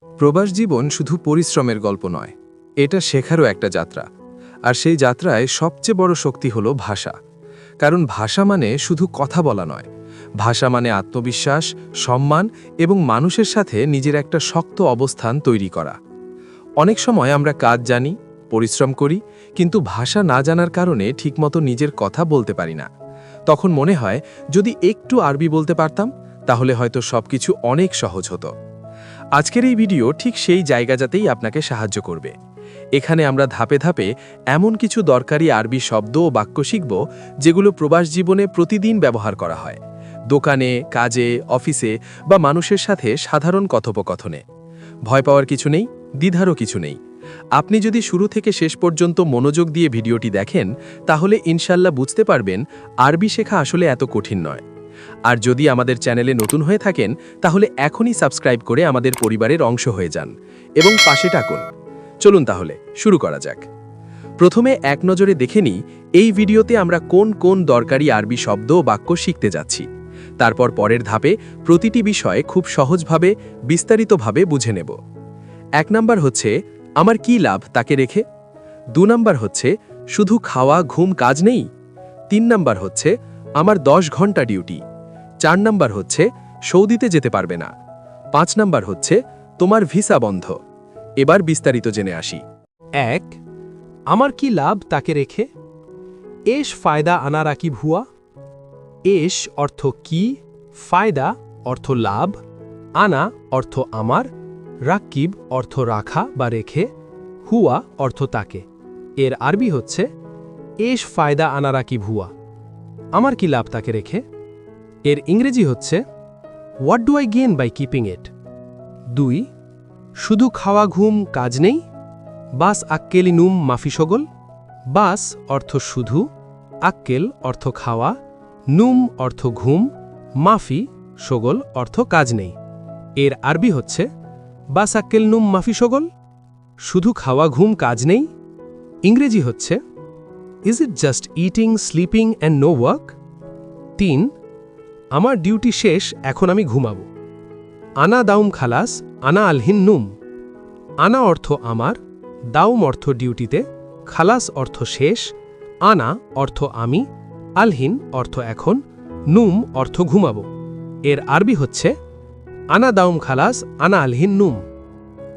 প্রবাস জীবন শুধু পরিশ্রমের গল্প নয়, এটা শেখারও একটা যাত্রা। আর সেই যাত্রায় সবচেয়ে বড় শক্তি হলো ভাষা। কারণ ভাষা মানে শুধু কথা বলা নয়, ভাষা মানে আত্মবিশ্বাস, সম্মান এবং মানুষের সাথে নিজের একটা শক্ত অবস্থান তৈরি করা। অনেক সময় আমরা কাজ জানি, পরিশ্রম করি, কিন্তু ভাষা না জানার কারণে ঠিকমতো নিজের কথা বলতে পারি না। তখন মনে হয় যদি একটু আরবি বলতে পারতাম, তাহলে হয়তো সবকিছু অনেক সহজ হতো। আজকের এই ভিডিও ঠিক সেই জায়গাটাতেই আপনাকে সাহায্য করবে। এখানে আমরা ধাপে ধাপে এমন কিছু দরকারি আরবি শব্দ ও বাক্য শিখব, যেগুলো প্রবাস জীবনে প্রতিদিন ব্যবহার করা হয়, দোকানে, কাজে, অফিসে বা মানুষের সাথে সাধারণ কথোপকথনে। ভয় পাওয়ার কিছু নেই, দ্বিধারও কিছু নেই। আপনি যদি শুরু থেকে শেষ পর্যন্ত মনোযোগ দিয়ে ভিডিওটি দেখেন, তাহলে ইনশাল্লাহ বুঝতে পারবেন আরবি শেখা আসলে এত কঠিন নয়। আর যদি আমাদের চ্যানেলে নতুন হয়ে থাকেন, তাহলে এখনই সাবস্ক্রাইব করে আমাদের পরিবারের অংশ হয়ে যান এবং পাশে থাকুন। চলুন তাহলে শুরু করা যাক। প্রথমে এক নজরে দেখে নিই এই ভিডিওতে আমরা কোন কোন দরকারি আরবি শব্দ ও বাক্য শিখতে যাচ্ছি। তারপর পরের ধাপে প্রতিটি বিষয় খুব সহজভাবে, বিস্তারিতভাবে বুঝে নেব। 1 নাম্বার হচ্ছে আমার কি লাভ তাকে রেখে। 2 নাম্বার হচ্ছে শুধু খাওয়া ঘুম কাজ নেই। 3 নাম্বার হচ্ছে আমার 10 ঘন্টা ডিউটি। 4 নাম্বার হচ্ছে সৌদিতে যেতে পারবে না। 5 নাম্বার হচ্ছে তোমার ভিসা বন্ধ। এবার বিস্তারিত জেনে আসি। 1. আমার কি লাভ তাকে রেখে। এশ ফায়দা আনা রাকিব হুয়া। এশ অর্থ কি, ফায়দা অর্থ লাভ, আনা অর্থ আমার, রাকিব অর্থ রাখা বা রেখে, হুয়া অর্থ তাকে। এর আরবি হচ্ছে এশ ফায়দা আনা রাকিব হুয়া, আমার কি লাভ তাকে রেখে। এর ইংরেজি হচ্ছে what do I gain by keeping it. 2. শুধু খাওয়া ঘুম কাজ নেই। বাস আক্কেলি নুম মাফি সগল। বাস অর্থ শুধু, আক্কেল অর্থ খাওয়া, নুম অর্থ ঘুম, মাফি সগল অর্থ কাজ নেই। এর আরবি হচ্ছে বাস আক্কেল নুম মাফি সগল, শুধু খাওয়া ঘুম কাজ নেই। ইংরেজি হচ্ছে is it just eating sleeping and no work. 3. আমার ডিউটি শেষ, এখন আমি ঘুমাবো। আনা দাউম খালাস, আনা আলহিন নুম। আনা অর্থ আমার, দাউম অর্থ ডিউটিতে, খালাস অর্থ শেষ, আনা অর্থ আমি, আলহিন অর্থ এখন, নুম অর্থ ঘুমাবো। এর আরবি হচ্ছে আনা দাউম খালাস, আনা আলহিন নুম।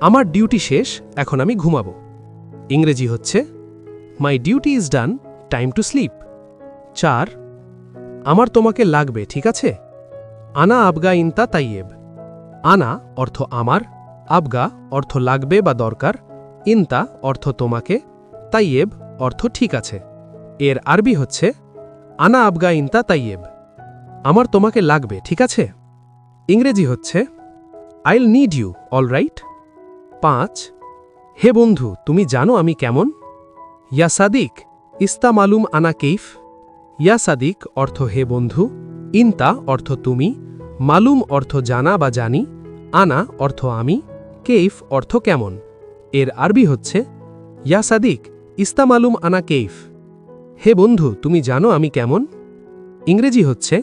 আমার ডিউটি শেষ, এখন আমি ঘুমাবো। ইংরেজি হচ্ছে my duty is done, time to sleep. 4. আমার তোমাকে লাগবে, ঠিক আছে। আনা আবগা ইনতা তাইয়েব। আনা অর্থ আমার, আবগা অর্থ লাগবে বা দরকার, ইনতা অর্থ তোমাকে, তাইয়েব অর্থ ঠিক আছে। এর আরবি হচ্ছে আনা আবগা ইনতা তাইয়েব, আমার তোমাকে লাগবে, ঠিক আছে। ইংরেজি হচ্ছে আইল নিড ইউ, অল রাইট। 5. হে বন্ধু, তুমি জানো আমি কেমন। ইয়া সাদিক ইস্তা মালুম আনা কেইফ। ইয়া সাদিক অর্থ হে বন্ধু, ইনতা অর্থ তুমি, মালুম অর্থ জানা বা জানি, আনা অর্থ আমি, কেইফ অর্থ কেমন। এর আরবি হচ্ছে ইয়া সাদিক ইস্তা মালুম আনা কেইফ, হে বন্ধু তুমি জানো আমি কেমন। ইংরেজি হচ্ছে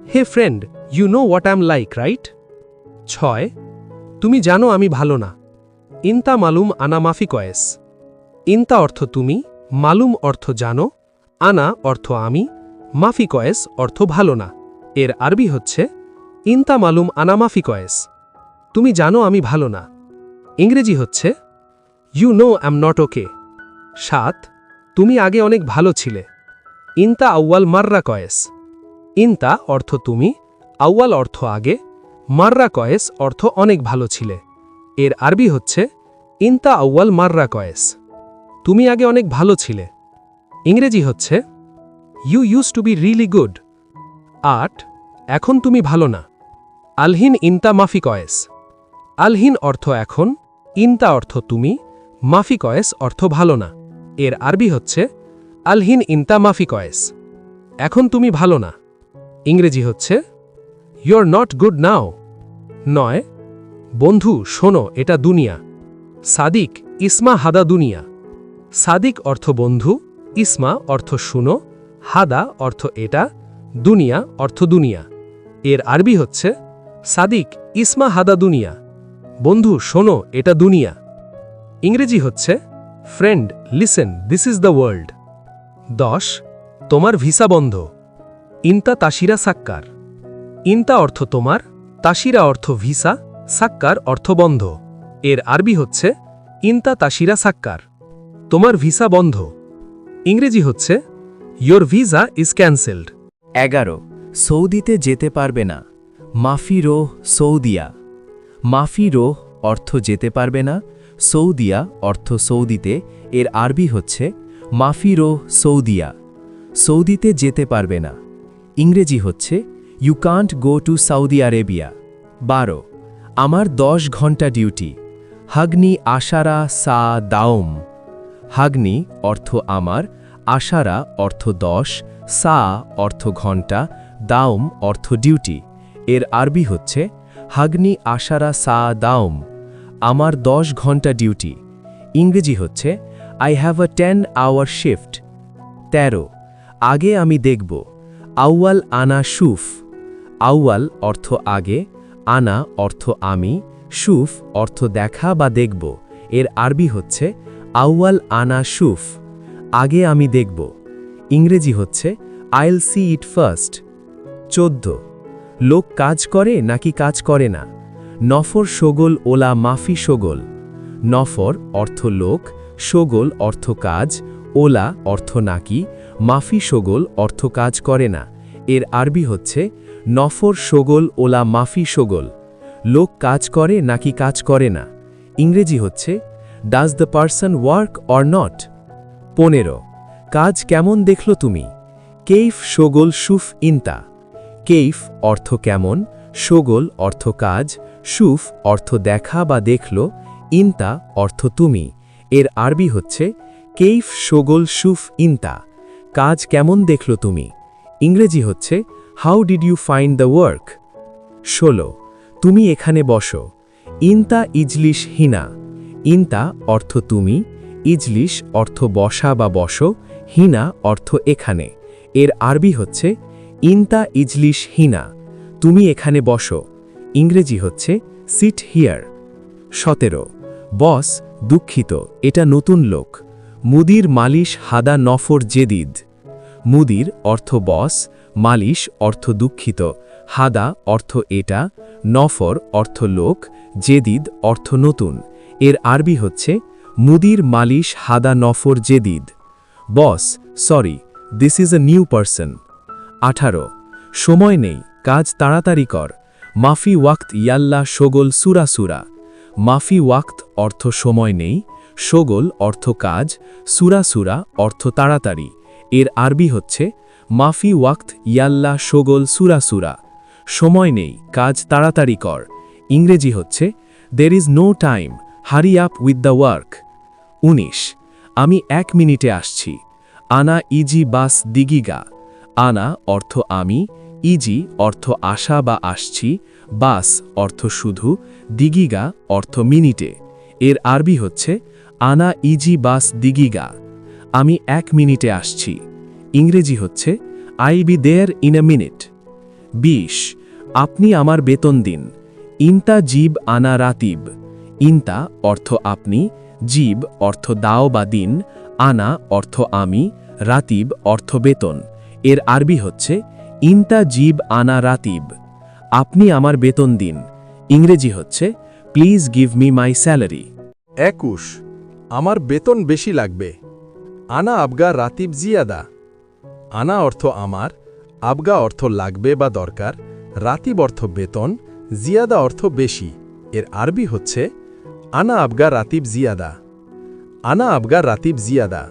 hey friend, you know what I am like, right. 6. তুমি জানো আমি ভালো না। ইনতা মালুম আনা মাফি কয়েস। ইনতা অর্থ তুমি, মালুম অর্থ জানো, আনা অর্থ আমি, মাফি কয়েস অর্থ ভালো না। এর আরবি হচ্ছে ইনতা মালুম আনা মাফি কয়েস, তুমি জানো আমি ভালো না। ইংরেজি হচ্ছে you know I am not okay. 7. তুমি আগে অনেক ভালো ছিলে। ইনতা আউয়াল মাররা কয়েস। ইনতা অর্থ তুমি, আউয়াল অর্থ আগে, মাররা কয়েস অর্থ অনেক ভালো ছিলে। এর আরবি হচ্ছে ইনতা আউয়াল মাররা কয়েস, তুমি আগে অনেক ভালো ছিলে। ইংরেজি হচ্ছে you use to be really good. 8. এখন তুমি ভালো না। আলহিন ইনতা মাফি কয়েস। আলহিন অর্থ এখন, ইনতা অর্থ তুমি, মাফি কয়েস অর্থ ভালো না। এর আরবি হচ্ছে আলহিন ইনতা মাফি কয়েস, এখন তুমি ভালো না। ইংরেজি হচ্ছে you are not good now. 9. বন্ধু শোনো, এটা দুনিয়া। সাদিক ইসমা হাদা দুনিয়া। সাদিক অর্থ বন্ধু, ইসমা অর্থ শুনো, হাদা অর্থ এটা, দুনিয়া অর্থ দুনিয়া। এর আরবি হচ্ছে সাদিক ইসমা হাদা দুনিয়া, বন্ধু শোনো, এটা দুনিয়া। ইংরেজি হচ্ছে friend listen, this is the world. 10 তোমার ভিসা বন্ধ। ইনতা তাসিরা সাক্কার। ইনতা অর্থ তোমার, তাসিরা অর্থ ভিসা, সাক্কার অর্থ বন্ধ। এর আরবি হচ্ছে ইনতা তাসিরা সাক্কার, তোমার ভিসা বন্ধ। ইংরেজি হচ্ছে ইয়োর ভিসা ইজ ক্যান্সেলড। 11 সৌদিতে যেতে পারবে না। মাফি রোহ সৌদিয়া। মাফি রোহ অর্থ যেতে পারবে না, সৌদিয়া অর্থ সৌদিতে। এর আরবি হচ্ছে মাফি রোহ সৌদিয়া, সৌদিতে যেতে পারবে না। ইংরেজি হচ্ছে you can't go to Saudi Arabia. 12 আমার 10 ঘন্টা ডিউটি। হাগনি আশারা সা দাওম। হাগনি অর্থ আমার, আশারা অর্থ 10, সা অর্থ ঘন্টা, দাওম অর্থ ডিউটি। এর আরবি হচ্ছে হাগনি আশারা সা দাওম, আমার 10 ঘন্টা ডিউটি। ইংরেজি হচ্ছে I have a 10 hour shift. 13 আগে আমি দেখব। আউয়াল আনা শুফ। আউয়াল অর্থ আগে, আনা অর্থ আমি, শুফ অর্থ দেখা বা দেখব। এর আরবি হচ্ছে আউয়াল আনা শুফ, আগে আমি দেখব। ইংরেজি হচ্ছে আইল সি ইট ফার্স্ট। 14 লোক কাজ করে নাকি কাজ করে না। নফর শোগল ওলা মাফি শোগল। নফর অর্থ লোক, শোগল অর্থ কাজ, ওলা অর্থ নাকি, মাফি শোগল অর্থ কাজ করে না। এর আরবি হচ্ছে নফর শোগল ওলা মাফি শোগল, লোক কাজ করে নাকি কাজ করে না। ইংরেজি হচ্ছে does the person work or not. 15 কাজ কেমন দেখল তুমি। কেইফ শোগল শুফ ইনতা। কেইফ অর্থ কেমন, শোগল অর্থ কাজ, শুফ অর্থ দেখা বা দেখল, ইনতা অর্থ তুমি। এর আরবি হচ্ছে কেইফ শোগল শুফ ইনতা, কাজ কেমন দেখল তুমি। ইংরেজি হচ্ছে how did you find the work. 16 তুমি এখানে বসো। ইনতা ইজলিশ হিনা। ইনতা অর্থ তুমি, ইজলিশ অর্থ বসা বা বসো, হিনা অর্থ এখানে। এর আরবি হচ্ছে ইনতা ইজলিশ হিনা, তুমি এখানে বসো। ইংরেজি হচ্ছে সিট হিয়ার। 17 বস দুঃখিত, এটা নতুন লোক। মুদির মালিশ হাদা নফর জেদিদ। মুদির অর্থ বস, মালিশ অর্থ দুঃখিত, হাদা অর্থ এটা, নফর অর্থ লোক, জেদিদ অর্থ নতুন। এর আরবি হচ্ছে মুদির মালিশ হাদা নফর জেদিদ। Boss sorry, this is a new person. 18 সময় নেই, কাজ তাড়াতাড়ি কর। মাফি ওয়াক্ত ইয়াল্লা শোগল সুরা সুরা। মাফি ওয়াক্ত অর্থ সময় নেই, শোগল অর্থ কাজ, সুরা সুরা অর্থ তাড়াতাড়ি। এর আরবি হচ্ছে মাফি ওয়াক্ত ইয়াল্লা শোগল সুরা সুরা, সময় নেই, কাজ তাড়াতাড়ি কর। ইংরেজি হচ্ছে there is no time, hurry up with the work. 19 আমি 1 মিনিটে আসছি। আনা ইজি বাস দিগিগা। আনা অর্থ আমি, ইজি অর্থ আসা বা আসছি, বাস অর্থ শুধু, দিগিগা অর্থ মিনিটে। এর আরবি হচ্ছে আনা ইজি বাস দিগিগা, আমি 1 মিনিটে আসছি। ইংরেজি হচ্ছে I be there in a minute. 20 আপনি আমার বেতন দিন। ইনতা জিব আনা রাতিব। ইনতা অর্থ আপনি, জিব অর্থ দাও বা দিন, আনা অর্থ আমি, রাতিব অর্থ বেতন। এর আরবি হচ্ছে ইনতা জিব আনা রাতিব, আপনি আমার বেতন দিন। ইংরেজি হচ্ছে please give me my salary. 21 আমার বেতন বেশি লাগবে। আনা আবগা রাতিব জিয়াদা। আনা অর্থ আমার, আবগা অর্থ লাগবে বা দরকার, রাতিব অর্থ বেতন, জিয়াদা অর্থ বেশি। এর আরবি হচ্ছে আনা আবগা রাতিব জিয়াদা। আনা আবগা রাতিব জিয়াদা।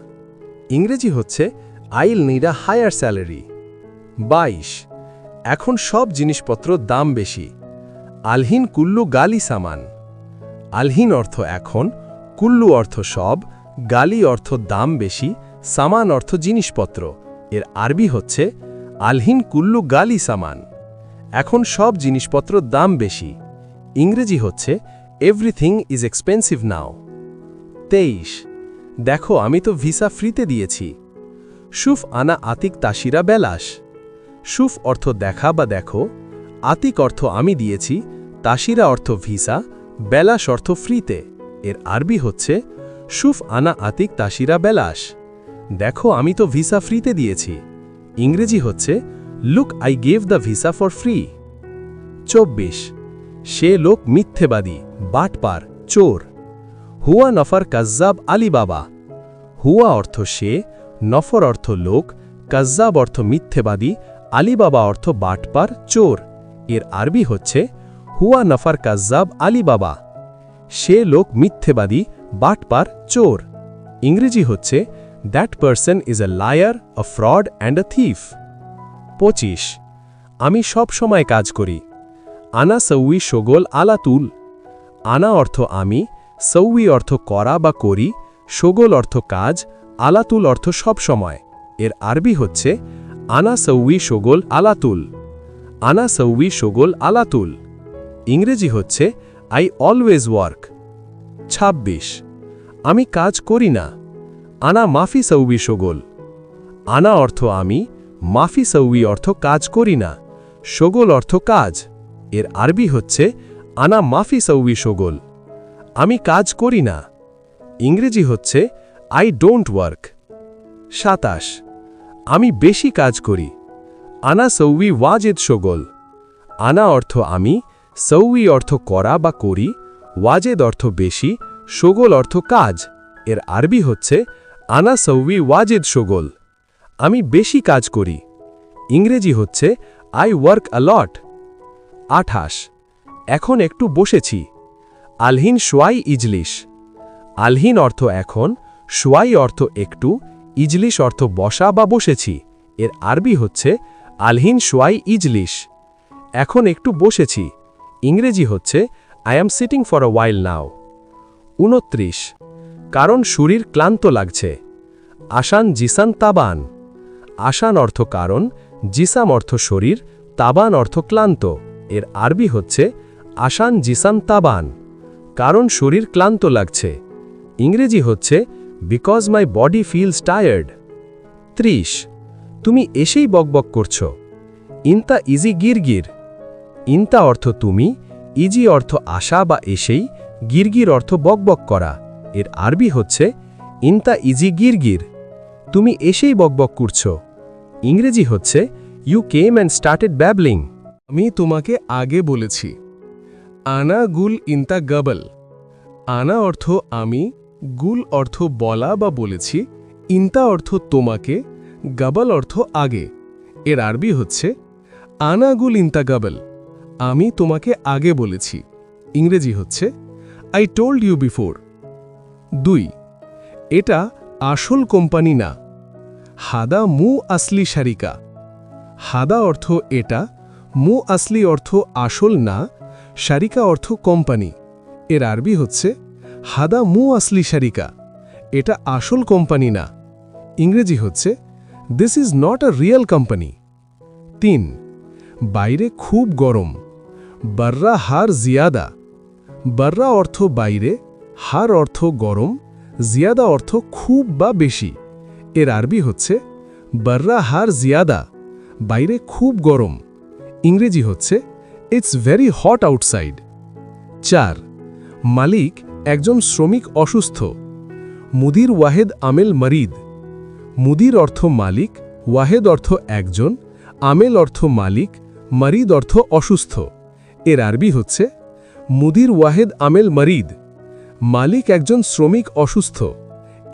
ইংরেজি হচ্ছে আইল নিড আ হায়ার স্যালারি। 22 এখন সব জিনিসপত্র দাম বেশি। আলহিন কুল্লু গালি সামান। আলহিন অর্থ এখন, কুল্লু অর্থ সব, গালি অর্থ দাম বেশি, সামান অর্থ জিনিসপত্র। এর আরবি হচ্ছে আলহিন কুল্লু গালি সামান, এখন সব জিনিসপত্র দাম বেশি। ইংরেজি হচ্ছে এভরিথিং ইজ এক্সপেন্সিভ নাও। 23 দেখো আমি তো ভিসা ফ্রিতে দিয়েছি। শুফ আনা আতিক তাসিরা বেলাস। শুফ অর্থ দেখা বা দেখো, আতিক অর্থ আমি দিয়েছি, তাসিরা অর্থ ভিসা, বেলাস অর্থ ফ্রিতে, এর আরবি হচ্ছে শুফ আনা আতিক তাসিরা বেলাস। দেখো আমি তো ভিসা ফ্রিতে দিয়েছি। ইংরেজি হচ্ছে look I gave the visa for free. 24 সে লোক মিথ্যেবাদী, বাটপার, চোর। হুয়া নফর কাজ্জাব আলী বাবা। হুয়া অর্থ সে, নফর অর্থ লোক, কাজ্জাব অর্থ মিথ্যেবাদী, আলী বাবা অর্থ বাটপার, চোর। এর আরবি হচ্ছে হুয়া নফর কাজ্জাব আলী বাবা। সে লোক মিথ্যেবাদী, বাটপার, চোর। ইংরেজি হচ্ছে that person is a liar, a fraud and a thief. 25 আমি সব সময় কাজ করি। আনা সৌই শোগল আলাতুল। আনা অর্থ আমি, সৌই অর্থ করা বা করি, শোগল অর্থ কাজ, আলাতুল অর্থ সব সময়। এর আরবি হচ্ছে আনা সৌই শোগল আলাতুল। আনা সৌই শোগল আলাতুল। ইংরেজি হচ্ছে আই অলওয়েজ ওয়ার্ক। 26 আমি কাজ করি না। আনা মাফি সৌই শোগল। আনা অর্থ আমি, মাফি সৌই অর্থ কাজ করি না, শোগল অর্থ কাজ। এর আরবি হচ্ছে আনা মাফি সৌই শোগল। আমি কাজ করি না। ইংরেজি হচ্ছে আই ডোন্ট ওয়ার্ক। 27 আমি বেশি কাজ করি। আনা সৌই ওয়াজেদ শোগল। আনা অর্থ আমি, সৌই অর্থ করা বা করি, ওয়াজেদ অর্থ বেশি, শোগল অর্থ কাজ। এর আরবি হচ্ছে আনা সৌই ওয়াজেদ শোগল। আমি বেশি কাজ করি। ইংরেজি হচ্ছে আই ওয়ার্ক আ লট। 28 এখন একটু বসেছি। আলহিন শোয়াই ইজলিশ। আলহিন অর্থ এখন, শোয়াই অর্থ একটু, ইজলিশ অর্থ বসা বা বসেছি। এর আরবি হচ্ছে আলহিন শোয়াই ইজলিশ। এখন একটু বসেছি। ইংরেজি হচ্ছে I am sitting for a while now. 29 কারণ শরীর ক্লান্ত লাগছে। আসান জিসান তাবান। আসান অর্থ কারণ, জিসাম অর্থ শরীর, তাবান অর্থ ক্লান্ত। এর আরবি হচ্ছে আসান জিসান তাবান। কারণ শরীর ক্লান্ত লাগছে। ইংরেজি হচ্ছে because my body feels tired. 30 তুমি এসেই বকবক করছো। ইনতা ইজি গিরগির। ইনতা অর্থ তুমি, ইজি অর্থ আসা বা এসেই, গিরগির অর্থ বকবক করা। এর আরবি হচ্ছে ইনতা ইজি গিরগির। তুমি এসেই বকবক করছো। ইংরেজি হচ্ছে you came and started babbling. আমি তোমাকে আগে বলেছি। আনা গুল ইন্তা গাবল। আনা অর্থ আমি, গুল অর্থ বলা বা বলেছি, ইন্তা অর্থ তোমাকে, গাবল অর্থ আগে। এর আরবি হচ্ছে আনা গুল ইন্তা গাবল। আমি তোমাকে আগে বলেছি। ইংরেজি হচ্ছে আই টোল্ড ইউ বিফোর। 2 এটা আসল কোম্পানি না। হাদা মু আসলি শারিকা। হাদা অর্থ এটা, মু আসলি অর্থ আসল না, শারিকা অর্থ কোম্পানি। এর আরবি হচ্ছে হাদা মু আসলি শারিকা। এটা আসল কোম্পানি না। ইংরেজি হচ্ছে this is not a real company. 3 বাইরে খুব গরম। বর্রা হার জিয়াদা। বর্রা অর্থ বাইরে, হার অর্থ গরম, জিয়াদা অর্থ খুব বা বেশি। এর আরবি হচ্ছে বর্রা হার জিয়াদা। বাইরে খুব গরম। ইংরেজি হচ্ছে ইটস ভেরি হট আউটসাইড। 4 মালিক একজন শ্রমিক অসুস্থ। মুদির ওয়াহেদ আমেল মরিদ। মুদির অর্থ মালিক, ওয়াহেদ অর্থ একজন, আমেল অর্থ মালিক, মরিদ অর্থ অসুস্থ। এর আরবি হচ্ছে মুদির ওয়াহেদ আমেল মরিদ। মালিক একজন শ্রমিক অসুস্থ।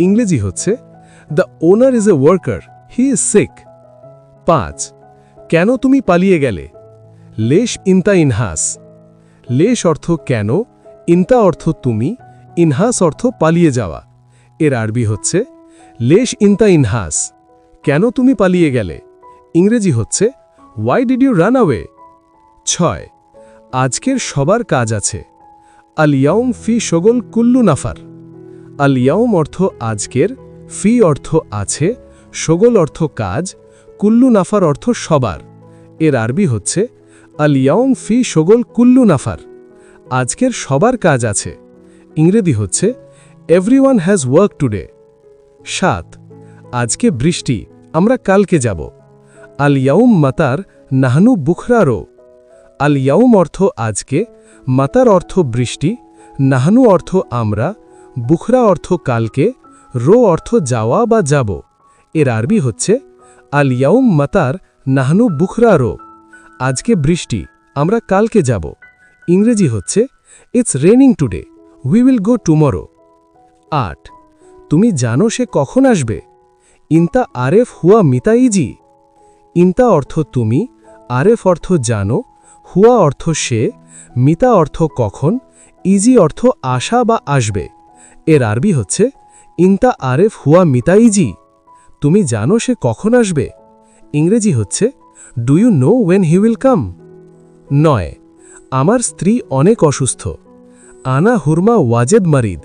ইংরেজি হচ্ছে the owner is a worker, he is sick. 5 কেন তুমি পালিয়ে গেলে। লেশ ইনতা ইনহাস। লেশ অর্থ কেন, ইনতা অর্থ তুমি, ইনহাস অর্থ পালিয়ে যাওয়া। এর আরবি হচ্ছে লেশ ইনতা ইনহাস। কেন তুমি পালিয়ে গেলে। ইংরেজি হচ্ছে why did you run away. 6 আজকের সবার কাজ আছে। আল ইয়াউম ফি শগল কুল্লু নাফার। আল ইয়াউম অর্থ আজকের, ফি অর্থ আছে, শগল অর্থ কাজ, কুল্লু নাফার অর্থ সবার। এর আরবি হচ্ছে আল ইয়াউম ফি শগল কুল্লু নাফার। আজকের সবার কাজ আছে। ইংরেজি হচ্ছে এভরিওয়ান হ্যাজ ওয়ার্ক টুডে। 7 আজকে বৃষ্টি, আমরা কালকে যাব। আল ইয়াউম মাতার নাহনু বুখরারো। আল ইয়াউম অর্থ আজকে, মাতার অর্থ বৃষ্টি, নাহানু অর্থ আমরা, বুখরা অর্থ কালকে, রো অর্থ যাওয়া বা যাব। এর আরবি হচ্ছে আল ইয়াউম মাতার নাহানু বুখরা রো। আজকে বৃষ্টি, আমরা কালকে যাব। ইংরেজি হচ্ছে it's raining today, we will go tomorrow. 8 তুমি জানো সে কখন আসবে? ইনতা আরেফ হুয়া মিতা ইজি। ইনতা অর্থ তুমি, আরেফ অর্থ জানো, হুয়া অর্থ সে, মিতা অর্থ কখন, ইজি অর্থ আসা বা আসবে। এর আরবি হচ্ছে ইনতা আরেফ হুয়া মিতা ইজি। তুমি জানো সে কখন আসবে? ইংরেজি হচ্ছে do you know when he will come. 9 আমার স্ত্রী অনেক অসুস্থ। আনা হুরমা ওয়াজেদ মারিদ।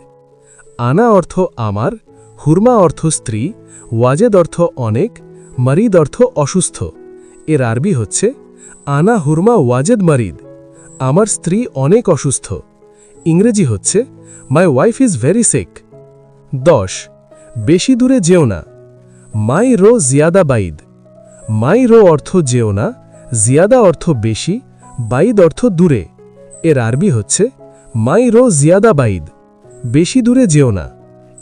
আনা অর্থ আমার, হুরমা অর্থ স্ত্রী, ওয়াজেদ অর্থ অনেক, মারিদ অর্থ অসুস্থ। এর আরবি হচ্ছে আনা হুরমা ওয়াজেদ মারিদ। আমার স্ত্রী অনেক অসুস্থ। ইংরেজি হচ্ছে my wife is very sick. 10 বেশি দূরে যেও না। মাই রো জিয়াদা বাইদ। মাই রো অর্থ যেও না, জিয়াদা অর্থ বেশি, বাইদ অর্থ দূরে। এর আরবি হচ্ছে মাই রো জিয়াদা বাইদ। বেশি দূরে যেও না।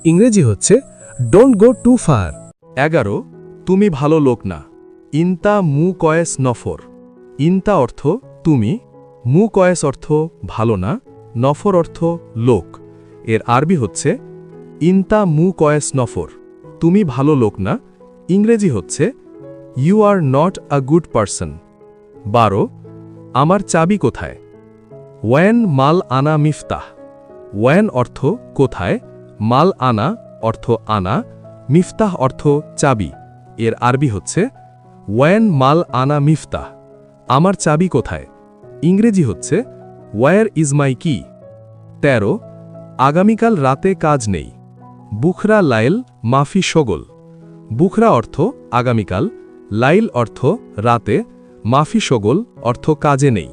ইংরেজি হচ্ছে ডোন্ট গো টু ফার। 11 তুমি ভালো লোক না। ইনতা মু কয়েস নফর। ইনতা অর্থ তুমি, মু কয়েস অর্থ ভালো না, নফর অর্থ লোক। এর আরবি হচ্ছে ইনতা মু কয়েস নফর, তুমি ভালো লোক না। ইংরেজি হচ্ছে you are not a good person. 12 আমার চাবি কোথায়? ওয়েন মাল আনা মিফতাহ। ওয়েন অর্থ কোথায়, মাল আনা অর্থ আনা, মিফতাহ অর্থ চাবি। এর আরবি হচ্ছে ওয়েন মাল আনা মিফতাহ, আমার চাবি কোথায়। ইংরেজি হচ্ছে ওয়ার ইজ মাই কি। 13 আগামীকাল রাতে কাজ নেই। বুখরা লাইল মাফি শগল। বুখরা অর্থ আগামীকাল, লাইল অর্থ রাতে, মাফি শগল অর্থ কাজে নেই।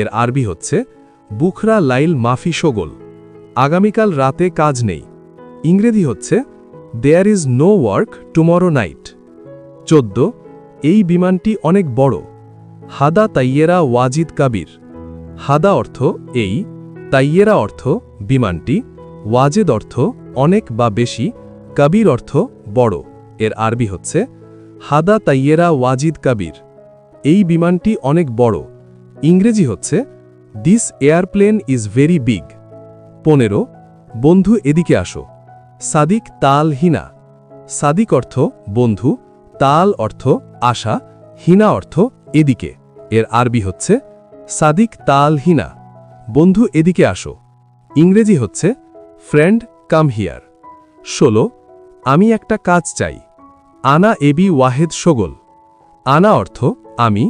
এর আরবি হচ্ছে বুখরা লাইল মাফি শগল, আগামীকাল রাতে কাজ নেই। ইংরেজি হচ্ছে there is no work tomorrow night. 14 এই বিমানটি অনেক বড়। হাদা তাইয়েরা ওয়াজিদ কাবির। হাদা অর্থ এই, তাইয়েরা অর্থ বিমানটি, ওয়াজেদ অর্থ অনেক বা বেশি, কাবির অর্থ বড়। এর আরবি হচ্ছে হাদা তাইয়েরা ওয়াজিদ কাবির, এই বিমানটি অনেক বড়। ইংরেজি হচ্ছে this airplane is very big. 15 বন্ধু এদিকে আসো। সাদিক তাল হিনা। সাদিক অর্থ বন্ধু, তাল অর্থ আশা, হিনা অর্থ এদিকে। এর আরবি হচ্ছে সাদিক তাল হিনা, বন্ধু এদিকে আসো। ইংরেজি হচ্ছে ফ্রেন্ড কাম হিয়ার। 16 আমি একটা কাজ চাই। আনা এবি ওয়াহেদ শগল। আনা অর্থ আমি,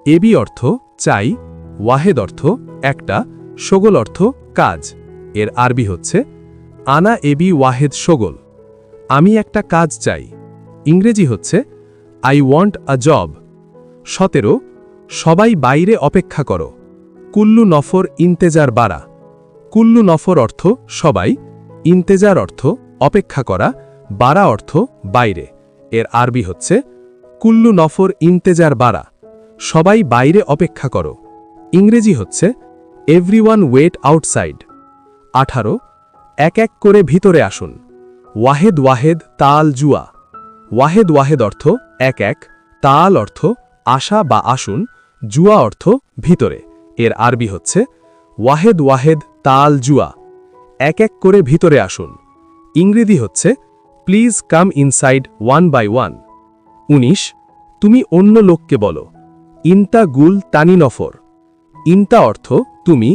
এবি অর্থ চাই, ওয়াহেদ অর্থ একটা, শগল অর্থ কাজ। এর আরবি হচ্ছে আনা এবি ওয়াহেদ শগল, আমি একটা কাজ চাই। ইংরেজি হচ্ছে আই ওয়ান্ট আ জব। 17 সবাই বাইরে অপেক্ষা করো। কুল্লু নফর ইন্তেজার বাড়া। কুল্লু নফর অর্থ সবাই, ইন্তেজার অর্থ অপেক্ষা করা, বাড়া অর্থ বাইরে। এর আরবি হচ্ছে কুল্লু নফর ইন্তেজার বাড়া, সবাই বাইরে অপেক্ষা করো। ইংরেজি হচ্ছে এভরিওয়ান ওয়েট আউটসাইড। 18 এক এক করে ভিতরে আসুন। ওয়াহেদ ওয়াহেদ তাল জুয়া। ওয়াহেদ ওয়াহেদ অর্থ এক এক, তাল অর্থ আসা বা আসুন, জুয়া অর্থ ভিতরে। এর আরবি হচ্ছে ওয়াহেদ ওয়াহেদ তাল জুয়া, এক এক করে ভিতরে আসুন। ইংরেজি হচ্ছে please come inside one by one. 19 তুমি অন্য লোককে বলো। ইনতা গুল তানি নফর। ইনতা অর্থ তুমি,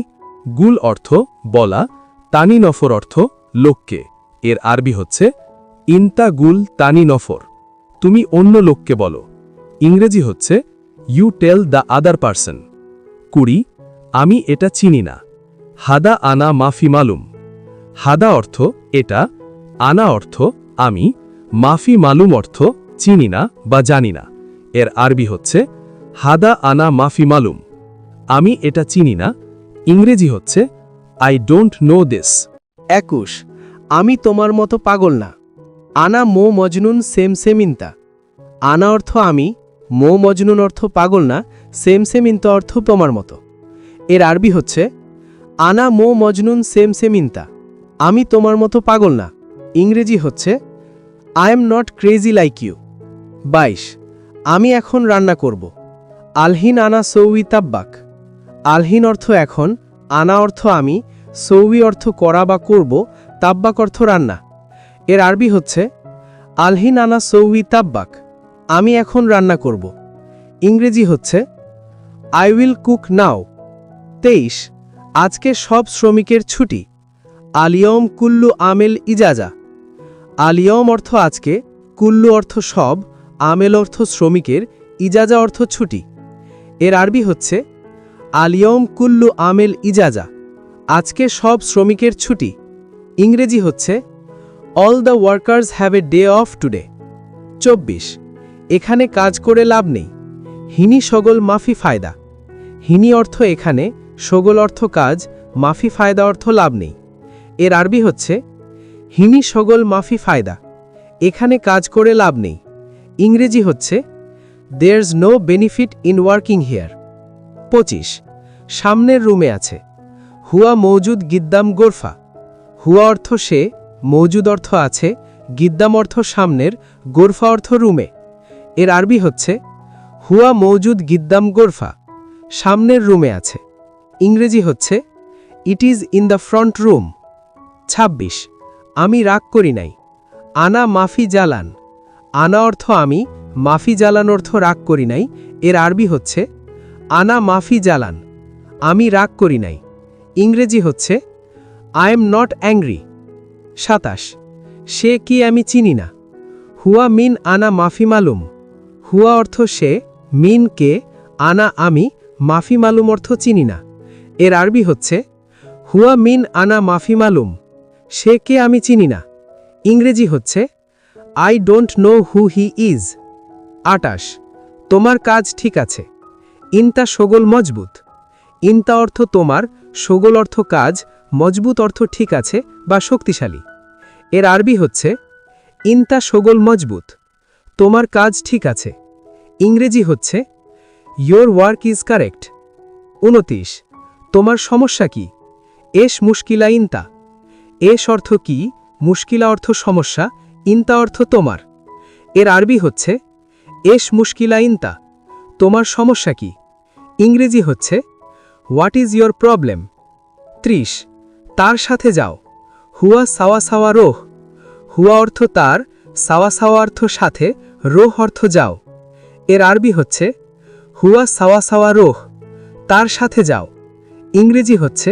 গুল অর্থ বলা, তানি নফর অর্থ লোককে। এর আরবি হচ্ছে ইনতা গুল তানি নফর, তুমি অন্য লোককে বলো। ইংরেজি হচ্ছে you tell the other person. 20 আমি এটা চিনি না। হাদা আনা মাফি মালুম। হাদা অর্থ এটা, আনা অর্থ আমি, মাফি মালুম অর্থ চিনি না বা জানি না। এর আরবি হচ্ছে হাদা আনা মাফি মালুম, আমি এটা চিনি না। ইংরেজি হচ্ছে আই ডোন্ট নো দিস। 21 আমি তোমার মতো পাগল না। আনা মো মজনুন সেম সেম ইনতা। আনা অর্থ আমি, মো মজনুন অর্থ পাগল না, সেম সেম ইনতা অর্থ তোমার মতো। এর আরবি হচ্ছে আনা মো মজনুন সেম সেম ইন্তা, আমি তোমার মতো পাগল না। ইংরেজি হচ্ছে I am not crazy like you. 22 আমি এখন রান্না করব। আলহিন আনা সৌই তাব্বাক। আলহিন অর্থ এখন, আনা অর্থ আমি, সৌই অর্থ করা বা করব, তাব্বাক অর্থ রান্না। এর আরবি হচ্ছে আলহিন আনা সৌই তাব্বাক, আমি এখন রান্না করব। ইংরেজি হচ্ছে আই উইল কুক নাও। 23 আজকে সব শ্রমিকের ছুটি। আলিয়ম কুল্লু আমেল ইজাজা। আলিয়ম অর্থ আজকে, কুল্লু অর্থ সব, আমেল অর্থ শ্রমিকের, ইজাজা অর্থ ছুটি। এর আরবি হচ্ছে আলিয়ম কুল্লু আমেল ইজাজা, আজকে সব শ্রমিকের ছুটি। ইংরেজি হচ্ছে all the workers have a day of today. 24 এখানে কাজ করে লাভ নেই। হিনি সগল মাফি ফায়দা। হিনি অর্থ এখানে, সগল অর্থ কাজ, মাফি ফায়দা অর্থ লাভ নেই। এর আরবি হচ্ছে হিনি সগল মাফি ফায়দা, এখানে কাজ করে লাভ নেই। ইংরেজি হচ্ছে there's no benefit in working here. 25 সামনের রুমে আছে। হুয়া মৌজুদ গিদ্দাম গোরফা। হুয়া অর্থ সে, মৌজুদ অর্থ আছে, গিদ্দাম অর্থ সামনের, গোরফা অর্থ রুমে। এর আরবি হচ্ছে হুয়া মৌজুদ গিদ্দাম গোরফা, সামনের রুমে আছে। ইংরেজি হচ্ছে it is in the front room. 26 আমি রাগ করি নাই। আনা মাফি জালান। আনা অর্থ আমি, মাফি জালান অর্থ রাগ করি নাই। এর আরবি হচ্ছে আনা মাফি জালান, আমি রাগ করি নাই। ইংরেজি হচ্ছে আই এম নট অ্যাংরি। 27 সে কি আমি চিনি না। হুয়া মিন আনা মাফি মালুম। হুয়া অর্থ সে, মিন কে, আনা আমি, মাফি মালুম অর্থ চিনি না। এর আরবি হচ্ছে হুয়া মিন আনা মাফি মালুম, সে কে আমি চিনি না। ইংরেজি হচ্ছে I don't know who he is. 28 তোমার কাজ ঠিক আছে। ইনতা সগল মজবুত। ইনতা অর্থ তোমার, সগল অর্থ কাজ, মজবুত অর্থ ঠিক আছে বা শক্তিশালী। এর আরবি হচ্ছে ইনতা সগল মজবুত, তোমার কাজ ঠিক আছে। ইংরেজি হচ্ছে ইয়োর ওয়ার্ক ইজ কারেক্ট। 29 তোমার সমস্যা কি। এস মুশকিলা ইনতা। এস অর্থ কি, মুশকিলা অর্থ সমস্যা, ইনতা অর্থ তোমার। এর আরবি হচ্ছে এস মুশকিলা ইনতা, তোমার সমস্যা কি। ইংরেজি হচ্ছে হোয়াট ইজ ইয়োর প্রবলেম। 30 তার সাথে যাও। হুয়া সাওয়া সাওয়া রোহ। হুয়া অর্থ তার, সাওয়া সাওয়া অর্থ সাথে, রোহ অর্থ যাও। এর আরবি হচ্ছে হুয়া সাওয়া সাওয়া রোহ, তার সাথে যাও। ইংরেজি হচ্ছে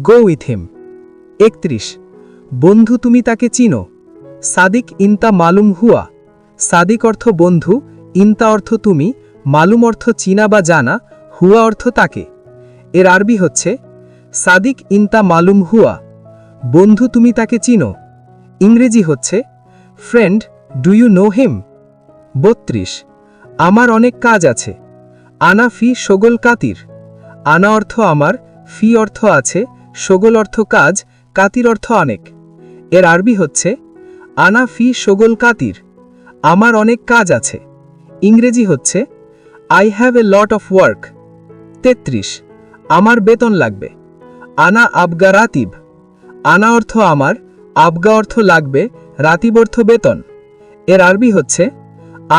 গো উইথ হিম। 31 বন্ধু তুমি তাকে চিনো। সাদিক ইনতা মালুম হুয়া। সাদিক অর্থ বন্ধু, ইনতা অর্থ তুমি, মালুম অর্থ চিনা বা জানা, হুয়া অর্থ তাকে। এর আরবি হচ্ছে সাদিক ইনতা মালুম হুয়া, বন্ধু তুমি তাকে চিনো। ইংরেজি হচ্ছে friend do you know him. 32 আমার অনেক কাজ আছে। আনা ফি সগল কাতির। আনা অর্থ আমার, ফি অর্থ আছে, সগল অর্থ কাজ, কাতির অর্থ অনেক। এর আরবি হচ্ছে আনা ফি সগল কাতির, আমার অনেক কাজ আছে। ইংরেজি হচ্ছে I have a lot of work. 33 আমার বেতন লাগবে। আনা আবগা রাতিব। আনা অর্থ আমার, আবগা অর্থ লাগবে, রাতিব অর্থ বেতন। এর আরবি হচ্ছে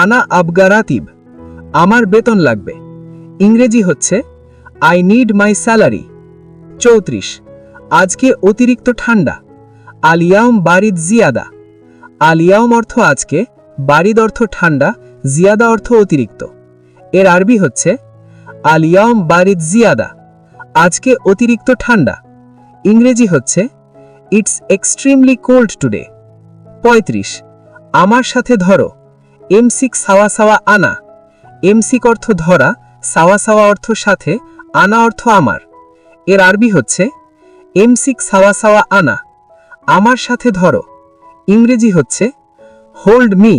আনা আবগা রাতিব, আমার বেতন লাগবে। ইংরেজি হচ্ছে আই নিড মাই স্যালারি। 34 আজকে অতিরিক্ত ঠান্ডা। আলিয়াম বারিদ জিয়াদা। আলিয়াম অর্থ আজকে, বারিদ অর্থ ঠান্ডা, জিয়াদা অর্থ অতিরিক্ত। এর আরবি হচ্ছে আলিয়াম বারিদ জিয়াদা, আজকে অতিরিক্ত ঠান্ডা। ইংরেজি হচ্ছে ইটস এক্সট্রিমলি কোল্ড টুডে। 35 আমার সাথে ধরো। এমসিক সাওয়া সাওয়া আনা। এমসিক অর্থ ধরা, সাওয়া সাওয়া অর্থ সাথে, আনা অর্থ আমার। এর আরবি হচ্ছে এমসিক সাওয়া সাওয়া আনা, আমার সাথে ধরো। ইংরেজি হচ্ছে হোল্ড মি।